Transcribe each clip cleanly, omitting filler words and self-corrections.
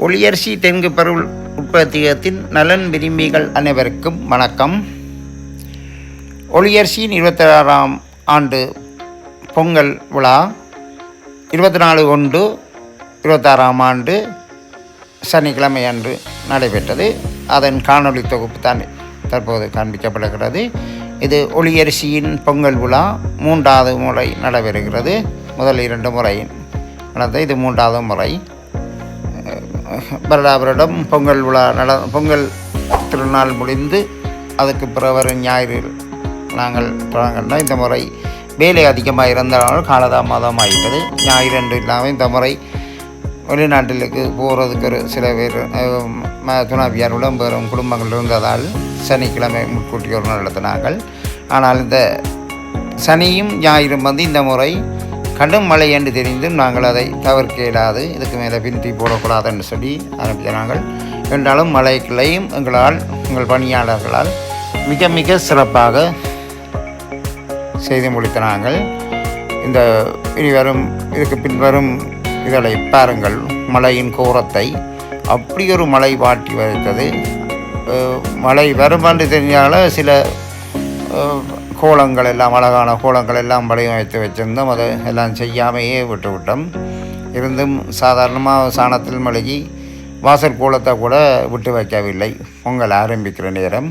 ஒளியரசி தென்கு பொருள் உற்பத்தியத்தின் நலன் விரும்பிகள் அனைவருக்கும் வணக்கம். ஒளியரசியின் 26ஆம் ஆண்டு பொங்கல் விழா 24/1/26ஆம் ஆண்டு சனிக்கிழமை அன்று நடைபெற்றது. அதன் காணொளி தொகுப்பு தான் தற்போது காண்பிக்கப்படுகிறது. இது ஒளியரசியின் பொங்கல் விழா 3வது முறை நடைபெறுகிறது. முதல் 2 முறை நடந்த இது 3வது முறை. வருடம் பொங்கல் விழா பொங்கல் திருநாள் முடிந்து அதுக்கு பிறகு ஞாயிறு நாங்கள் தொடங்கினா இந்த முறை வேலை அதிகமாக இருந்தாலும் காலதாமதம் ஆகிட்டது. ஞாயிறு அன்று இல்லாமல் இந்த முறை வெளிநாட்டிலுக்கு போகிறதுக்கு ஒரு சில பேர் துணவியார் உடம்பெறும் குடும்பங்கள் இருந்ததால் சனிக்கிழமை முன்கூட்டி ஒரு நாள் நடத்தினார்கள். ஆனால் இந்த சனியும் ஞாயிறும் இந்த முறை கடும் மழை என்று தெரிந்தும் நாங்கள் அதை தவிர்க்க இயலாது, இதுக்கு மேலே பிந்தி போடக்கூடாதுன்னு சொல்லி ஆரம்பித்தார்கள். என்றாலும் மழைகளையும் எங்கள் பணியாளர்களால் மிக மிக சிறப்பாக செய்து முடித்தனாங்கள். இந்த இதுக்கு பின்வரும் இதழை பாருங்கள். மழையின் கோரத்தை அப்படி ஒரு மழை வாட்டி வைத்தது. மழை வரும் என்று தெரிஞ்சால சில கோலங்கள் எல்லாம் அழகான கோலங்கள் எல்லாம் வடிவமைத்து வச்சுருந்தோம். அதை எல்லாம் செய்யாமையே விட்டுவிட்டோம். இருந்தும் சாதாரணமாக சாணத்தில் மழுகி வாசல் கோலத்தை கூட விட்டு வைக்கவில்லை. பொங்கல் ஆரம்பிக்கிற நேரம்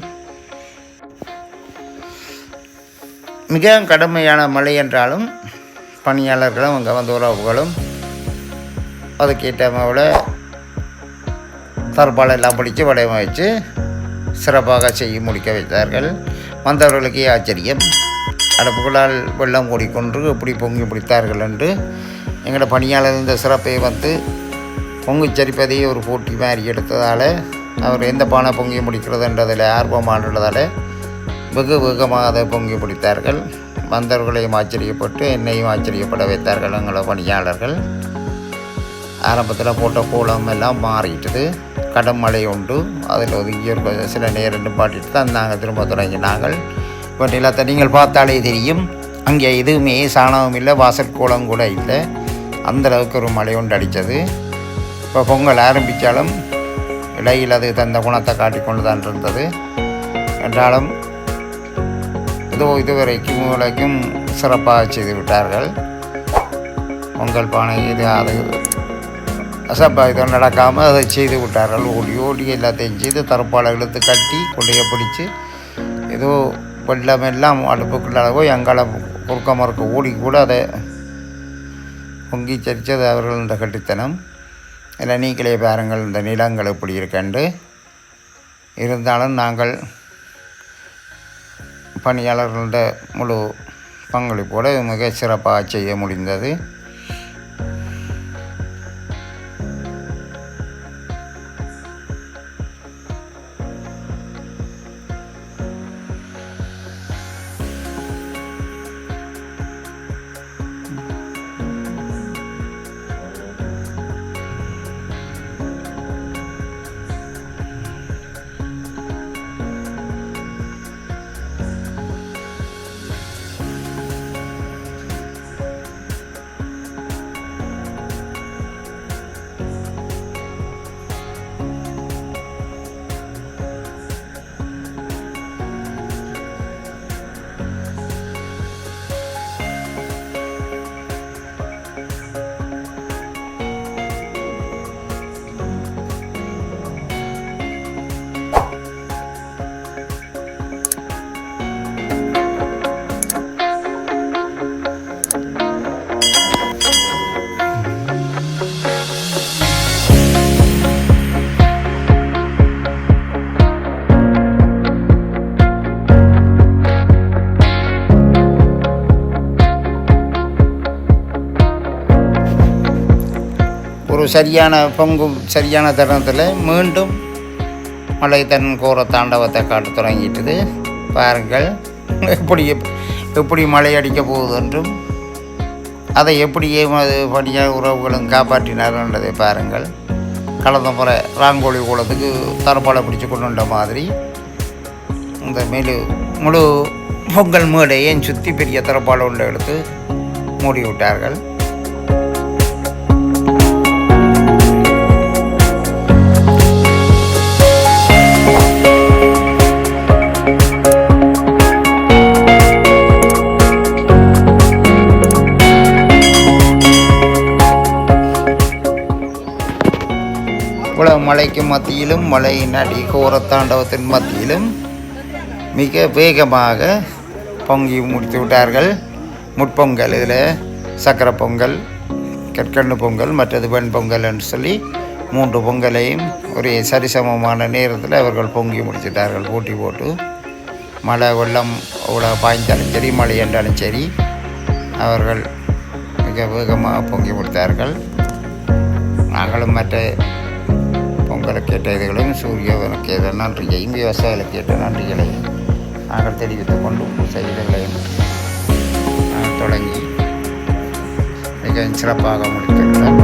மிக கடுமையான மழை என்றாலும் பணியாளர்களும் அங்கே வந்த உறவுகளும் அதுக்கேற்றவோட தற்பால் எல்லாம் பிடிச்சி வடிவமைச்சு சிறப்பாக செய்ய முடிக்க வைத்தார்கள். வந்தவர்களுக்கே ஆச்சரியம். அடுப்புகளால் வெள்ளம் ஓடிக்கொண்டு எப்படி பொங்கி பிடித்தார்கள் என்று எங்களோட பணியாளர் இந்த சிறப்பை பொங்கி சரிப்பதையே ஒரு போட்டி மாதிரி எடுத்ததால் அவர் எந்த பானை பொங்கி முடிக்கிறதுன்றதில் ஆர்வமானதால் வெகு வேகமாக அதை பொங்கி பிடித்தார்கள். வந்தவர்களையும் ஆச்சரியப்பட்டு என்னையும் ஆச்சரியப்பட வைத்தார்கள் எங்களோட பணியாளர்கள். ஆரம்பத்தில் போட்ட கோலம் எல்லாம் மாறிட்டுது. கடும் மழை உண்டு. அதில் ஒதுங்கி சில நேரம் பாட்டிட்டு தான் நாங்கள் திரும்ப தொடங்கினாங்கள். பட் எல்லாத்த நீங்கள் பார்த்தாலே தெரியும், அங்கே எதுவுமே சாணமும் இல்லை, வாசல் கோலம் கூட இல்லை. அந்தளவுக்கு ஒரு மழை உண்டு அடித்தது. இப்போ பொங்கல் ஆரம்பித்தாலும் இடையில் அது தந்த குணத்தை காட்டிக்கொண்டு தான் இருந்தது. என்றாலும் இதுவரைக்கும் சிறப்பாக செய்து விட்டார்கள். பொங்கல் பானை இது அது அசம்பாவிதம் நடக்காமல் அதை செய்து விட்டார்கள். ஓடி எல்லாத்தையும் செய்து தரப்பாலை இழுத்து கட்டி கொண்டைய பிடிச்சி ஏதோ வெள்ளமெல்லாம் அடுப்புக்குள்ள போய் அங்கால குறுக்க மறுக்க ஓடி கூட அதை பொங்கி சரித்தது அவர்கள் இந்த கட்டித்தனம். இல்லை நீங்களே பாருங்கள் இந்த நிலங்கள் எப்படி இருக்கண்டு. இருந்தாலும் நாங்கள் பணியாளர்களோட முழு பங்களிப்போடு மிக சிறப்பாக செய்ய முடிந்தது. ஒரு சரியான தருணத்தில் மீண்டும் மழை தன் கோர தாண்டவத்தை காட்ட தொடங்கிட்டது. பாருங்கள் எப்படி மழை அடிக்க போகுது என்றும் அதை எப்படியே பணியாக உறவுகளும் காப்பாற்றினார்ன்றதை பாருங்கள். கடந்த முறை ராங்கோழி கோலத்துக்கு தரப்பாலை பிடிச்சி கொண்டு வந்த மாதிரி இந்த முழு பொங்கல் மேடையை சுற்றி பெரிய தரப்பாலை ஒன்று எடுத்து மூடி விட்டார்கள். இவ்வளவு மழைக்கு மத்தியிலும் மழையின் அடி கோரத்தாண்டவத்தின் மத்தியிலும் மிக வேகமாக பொங்கி முடித்து விட்டார்கள். முட்பொங்கல், இதில் சக்கரை பொங்கல், கற்கண்டு பொங்கல், மற்றது வெண்பொங்கல் என்று சொல்லி 3 பொங்கலையும் ஒரே சரிசமமான நேரத்தில் அவர்கள் பொங்கி முடிச்சிட்டார்கள். போட்டி போட்டு மழை வெள்ளம் அவ்வளோ பாய்ந்தாலும் சரி, மழை என்றாலும் சரி, அவர்கள் மிக வேகமாக பொங்கி முடித்தார்கள். நாங்களும் மற்ற பொங்கலுக்கு ஏற்ற இதுகளையும் சூரியனுக்கு ஏற்ற நன்றியையும் விவசாயிகளுக்கு ஏற்ற நன்றிகளையும் நாங்கள் தெரிவித்துக் கொண்டு செய்திகளையும் தொடங்கி மிக சிறப்பாக முடித்துள்ளோம்.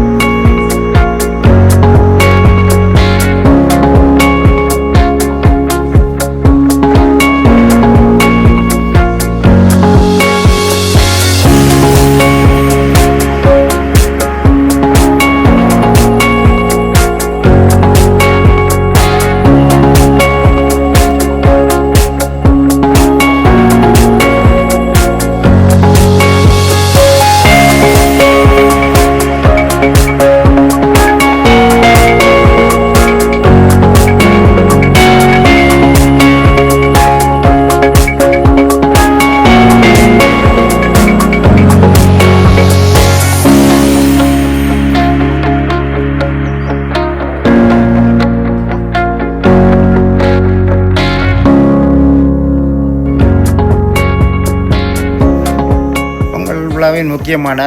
விழாவின் முக்கியமான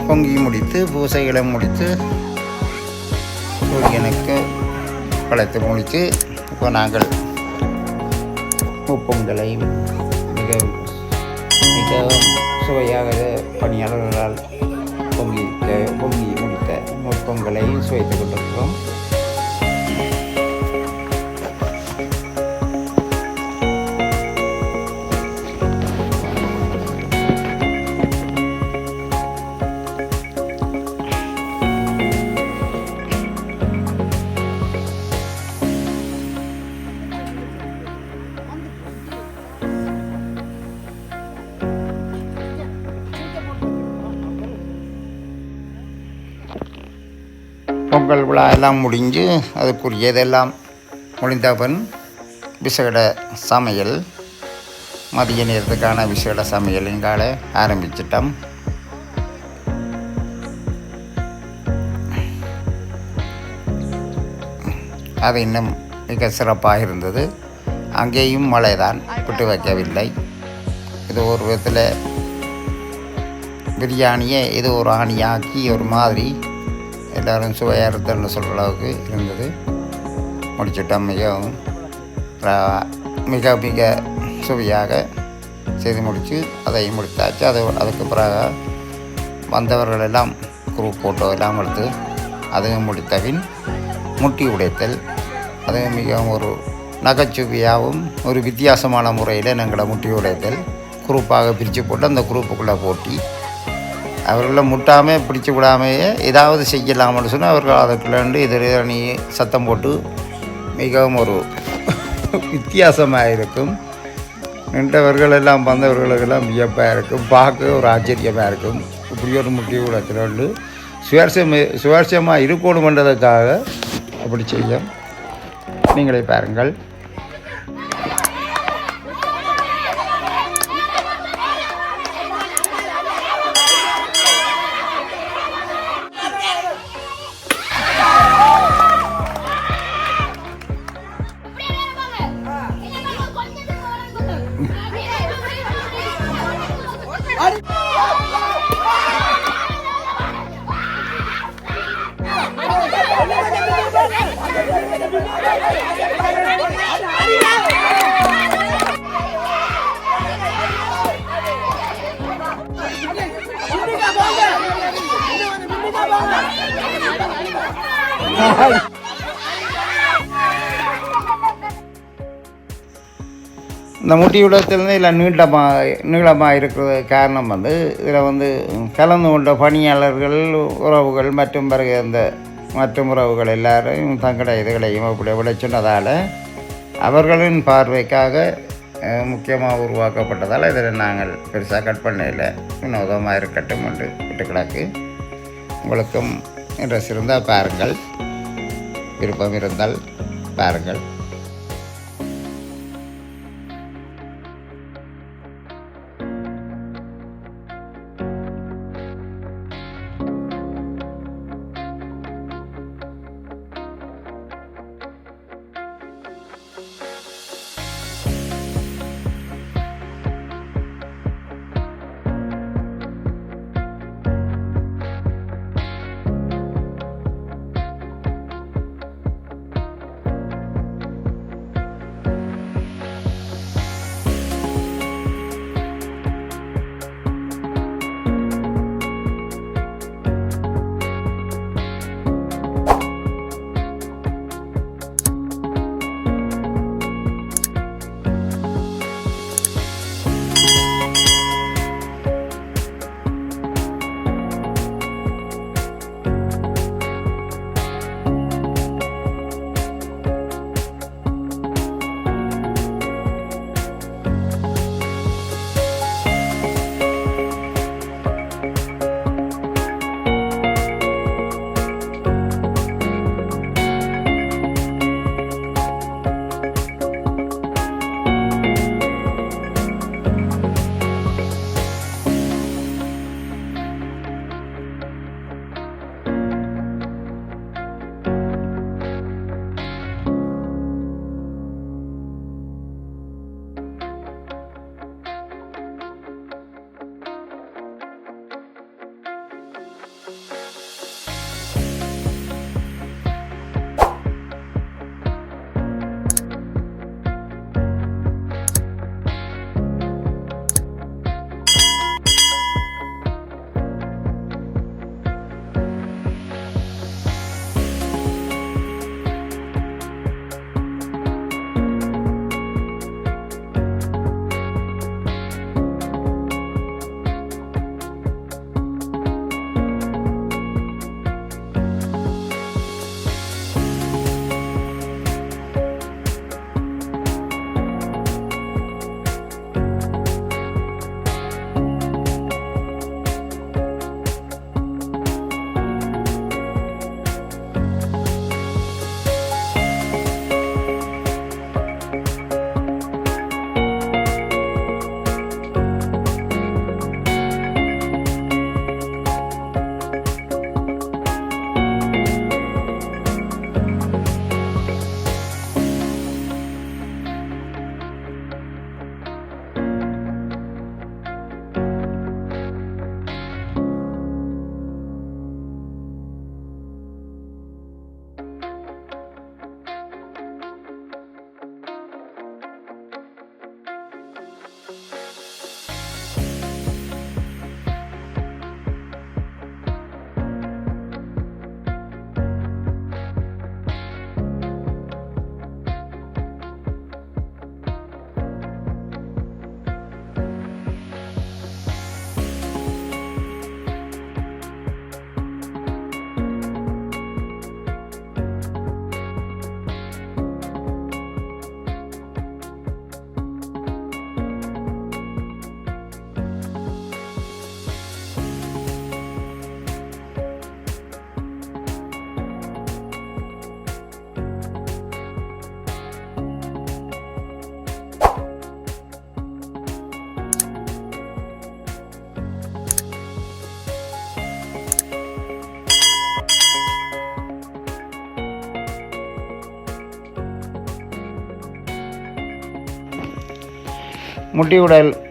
பொங்கி முடித்து பூசைகளை முடித்து சூரியனுக்கு பழைத்து முடித்து இப்போ நாங்கள் முப்பொங்கலை மிகவும் சுவையாக பணியாளர்களால் பொங்கி முடித்த முப்பொங்கலை சுவைத்து கொண்டிருக்கிறோம். பொங்கல் விழா எல்லாம் முடிஞ்சு அதுக்குரியதெல்லாம் முடிந்தவன் விசேட சமையல், மதிய நேரத்துக்கான விசேட சமையல் எங்கால ஆரம்பிச்சிட்டோம். அது இன்னும் மிக சிறப்பாக இருந்தது. அங்கேயும் மழை தான், விட்டு வைக்கவில்லை. இது ஒரு விதத்தில் பிரியாணியை இது ஒரு ஆணியாக்கி ஒரு மாதிரி எல்லோரும் சுவையாக இருந்ததுன்னு சொல்கிற அளவுக்கு இருந்தது. முடிச்சுட்டோம். மிக மிக சுவையாக செய்து முடித்து அதையும் முடித்தாச்சு. அதுக்கு பிறகு வந்தவர்கள் எல்லாம் குரூப் ஃபோட்டோ எல்லாம் எடுத்து அதுவும் முடித்தபின் முட்டி உடைத்தல், அது மிகவும் ஒரு நகைச்சுவையாகவும் ஒரு வித்தியாசமான முறையில் எங்களை முட்டி உடைத்தல் குரூப்பாக பிரித்து போட்டு அந்த குரூப்புக்குள்ளே போட்டி அவர்களை முட்டாமல் பிடிச்சி விடாமையே ஏதாவது செய்யலாம்னு சொன்னால் அவர்கள் அதுக்குள்ளே எதிரணி சத்தம் போட்டு மிகவும் ஒரு வித்தியாசமாக இருக்கும். நின்றவர்கள் எல்லாம் வந்தவர்களுக்கெல்லாம் வியப்பாக இருக்கும், பார்க்க ஒரு ஆச்சரியமாக இருக்கும். இப்படி ஒரு முட்டி கூடத்தில் வந்து சுவாரஸ்யமாக இருக்கணுமென்றதுக்காக அப்படி செய்ய நீங்களே பாருங்கள். இந்த முட்டி விடத்திலிருந்து இதில் நீளமாக இருக்கிறது காரணம் வந்து இதில் கலந்து கொண்ட பணியாளர்கள் உறவுகள் மற்றும் பிறகு அந்த மற்றும் உறவுகள் எல்லாரும் தங்கள இதுகளையும் அப்படி விட சொன்னதால் அவர்களின் பார்வைக்காக முக்கியமாக உருவாக்கப்பட்டதால் இதில் நாங்கள் பெருசாக கட் பண்ணல. வினோதமாக இருக்கட்டும் என்று விட்டு கிடக்கு. உங்களுக்கும் இன்ட்ரெஸ்ட் இருந்தால் பாருங்கள், விருப்பம் இருந்தால் பாருங்கள்.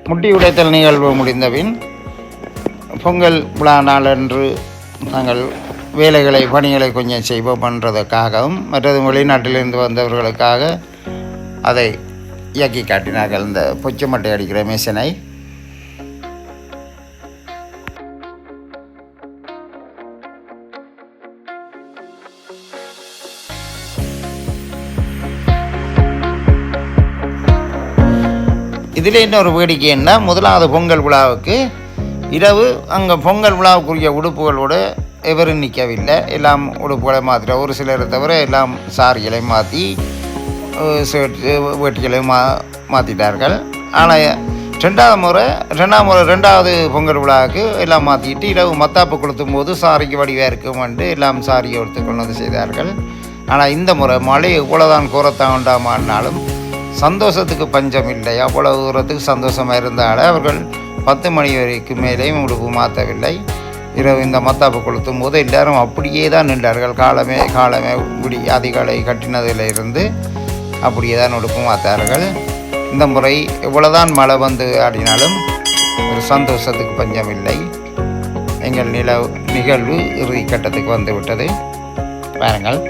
முட்டி உடைத்தல் நிகழ்வு முடிந்தபின் பொங்கல் விழா நாளன்று நாங்கள் வேலைகளை பணிகளை கொஞ்சம் செய்வோம் பண்ணுறதுக்காகவும் மற்றது வெளிநாட்டிலிருந்து வந்தவர்களுக்காக அதை இயக்கி காட்டினார்கள். இந்த பொச்சு மட்டை அடிக்கிற மிஷினை இதில் இன்னொரு வேடிக்கைன்னா, முதலாவது பொங்கல் விழாவுக்கு இரவு அங்கே பொங்கல் விழாவுக்குரிய உடுப்புகளோடு எவரும் நிற்கவில்லை. எல்லாம் உடுப்புகளை மாற்றிட, ஒரு சிலரை தவிர எல்லாம் சாரிகளை மாற்றி ஷர்ட் வேட்டிகளை மாற்றிட்டார்கள். ஆனால் ரெண்டாவது பொங்கல் விழாவுக்கு எல்லாம் மாற்றிட்டு இரவு மத்தாப்பு கொளுத்தும் போது சாரிக்கு வடிவாக இருக்கும் என்று எல்லாம் சாரியை எடுத்து கொண்டு வந்து செய்தார்கள். ஆனால் இந்த முறை மழை எவ்வளோதான் கூறத்தான் உண்டாமானாலும் சந்தோஷத்துக்கு பஞ்சம் இல்லை. அவ்வளவு தூரத்துக்கு சந்தோஷமாக இருந்தாலும் அவர்கள் 10 மணி வரைக்கும் மேலேயும் உடுப்பு மாற்றவில்லை. இரவு இந்த மத்தாப்பு கொளுத்தும் போது எல்லாரும் அப்படியே தான் நின்றார்கள். காலமே இப்படி அதிகாலை கட்டினதிலிருந்து அப்படியே தான் உடுப்பு மாற்றார்கள். இந்த முறை எவ்வளோதான் மழை வந்து ஆடினாலும் ஒரு சந்தோஷத்துக்கு பஞ்சம் இல்லை. எங்கள் நிகழ்வு இறுதி கட்டத்துக்கு வந்து விட்டது. பாருங்கள்.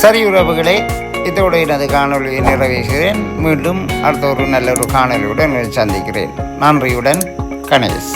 சரி உறவுகளே, இதோடு எனது காணொலியை நிறைவேற்றுகிறேன். மீண்டும் அடுத்த ஒரு நல்ல ஒரு காணொலியுடன் சந்திக்கிறேன். நன்றியுடன் கணேஷ்.